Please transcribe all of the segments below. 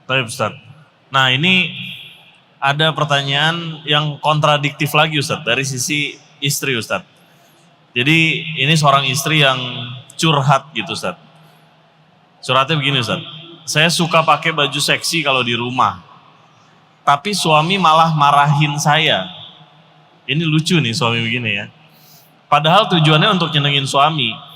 Baik Ustaz. Nah ini ada pertanyaan yang kontradiktif lagi Ustaz dari sisi istri Ustaz. Jadi ini seorang istri yang curhat gitu Ustaz. Curhatnya begini Ustaz. Saya suka pakai baju seksi kalau di rumah. Tapi suami malah marahin saya. Ini lucu nih suami begini ya. Padahal tujuannya untuk nyenengin suami.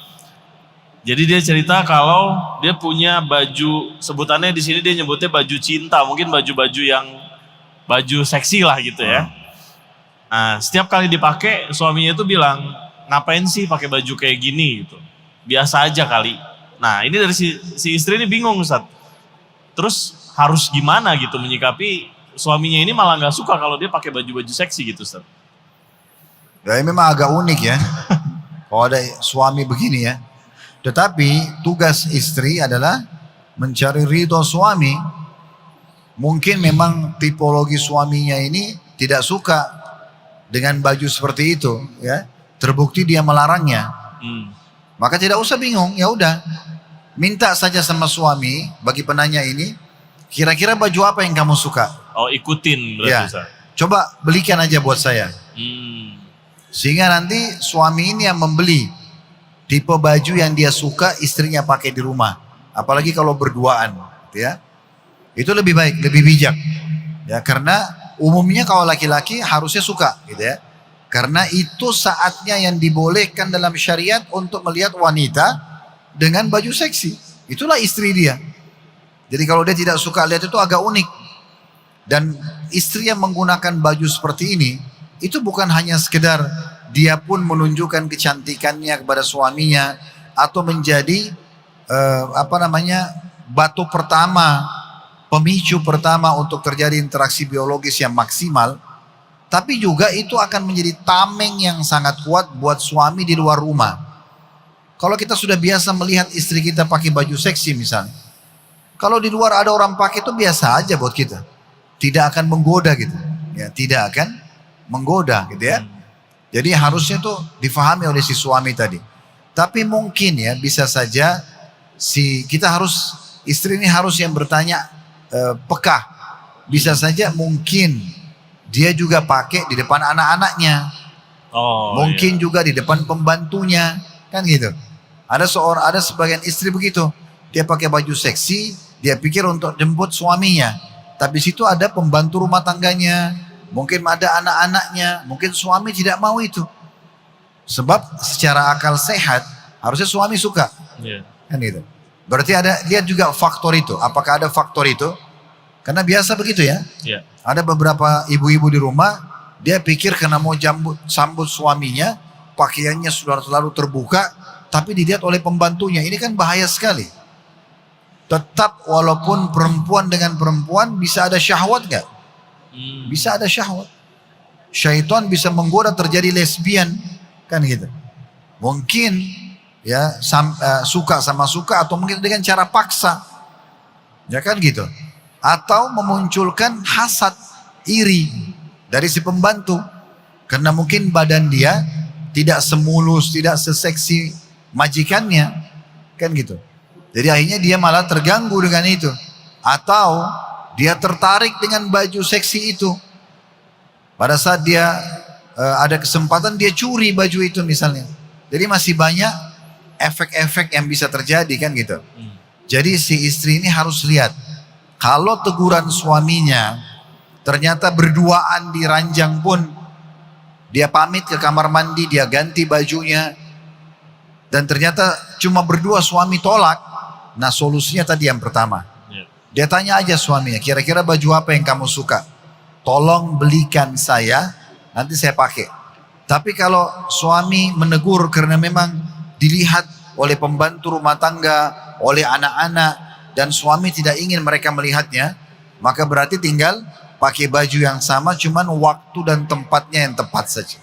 Jadi dia cerita kalau dia punya baju, sebutannya di sini dia nyebutnya baju cinta, mungkin baju-baju yang baju seksi lah gitu ya. Nah, setiap kali dipakai suaminya itu bilang, ngapain sih pakai baju kayak gini gitu. Biasa aja kali. Nah, ini dari si istri ini bingung Ustaz. Terus harus gimana gitu menyikapi suaminya ini malah nggak suka kalau dia pakai baju-baju seksi gitu Ustaz. Ya memang agak unik ya. Kalau ada suami begini ya. Tetapi tugas istri adalah mencari ridho suami. Mungkin memang tipologi suaminya ini tidak suka dengan baju seperti itu, ya. Terbukti dia melarangnya. Maka tidak usah bingung, ya udah. Minta saja sama suami bagi penanya ini, kira-kira baju apa yang kamu suka? Oh, ikutin berarti Ya. Ustaz. Coba belikan aja buat saya. Sehingga nanti suami ini yang membeli tipe baju yang dia suka istrinya pakai di rumah. Apalagi kalau berduaan, ya. Itu lebih baik, lebih bijak. Ya, karena umumnya kalau laki-laki harusnya suka, gitu ya. Karena itu saatnya yang dibolehkan dalam syariat untuk melihat wanita dengan baju seksi. Itulah istri dia. Jadi kalau dia tidak suka lihat itu agak unik. Dan istri yang menggunakan baju seperti ini, itu bukan hanya sekedar dia pun menunjukkan kecantikannya kepada suaminya atau menjadi batu pertama, pemicu pertama untuk terjadi interaksi biologis yang maksimal, tapi juga itu akan menjadi tameng yang sangat kuat buat suami di luar rumah. Kalau kita sudah biasa melihat istri kita pakai baju seksi misalnya, kalau di luar ada orang pakai itu biasa aja buat kita, tidak akan menggoda gitu, ya, tidak akan menggoda gitu ya. Jadi harusnya tuh difahami oleh si suami tadi. Tapi mungkin ya bisa saja istri ini harus yang bertanya peka. Bisa saja mungkin dia juga pakai di depan anak-anaknya. Mungkin juga di depan pembantunya, kan gitu. Ada sebagian istri begitu. Dia pakai baju seksi, dia pikir untuk jemput suaminya. Tapi situ ada pembantu rumah tangganya. Mungkin ada anak-anaknya, mungkin suami tidak mau itu. Sebab secara akal sehat, harusnya suami suka. Kan gitu. Berarti lihat juga faktor itu. Apakah ada faktor itu? Karena biasa begitu ya. Ada beberapa ibu-ibu di rumah, dia pikir karena mau sambut suaminya, pakaiannya sudah selalu terbuka, tapi dilihat oleh pembantunya. Ini kan bahaya sekali. Tetap walaupun perempuan dengan perempuan bisa ada syahwat gak? Bisa ada syahwat. Syaitan bisa menggoda terjadi lesbian, kan gitu. Mungkin ya suka sama suka atau mungkin dengan cara paksa, ya kan gitu. Atau memunculkan hasad, iri dari si pembantu, karena mungkin badan dia tidak semulus, tidak seseksi majikannya, kan gitu. Jadi akhirnya dia malah terganggu dengan itu. Atau dia tertarik dengan baju seksi itu. Pada saat dia ada kesempatan dia curi baju itu misalnya. Jadi masih banyak efek-efek yang bisa terjadi kan gitu. Jadi si istri ini harus lihat. Kalau teguran suaminya ternyata berduaan di ranjang pun, dia pamit ke kamar mandi, dia ganti bajunya, dan ternyata cuma berdua suami tolak. Nah solusinya tadi yang pertama. Dia tanya aja suaminya, kira-kira baju apa yang kamu suka? Tolong belikan saya, nanti saya pakai. Tapi kalau suami menegur karena memang dilihat oleh pembantu rumah tangga, oleh anak-anak, dan suami tidak ingin mereka melihatnya, maka berarti tinggal pakai baju yang sama, cuman waktu dan tempatnya yang tepat saja.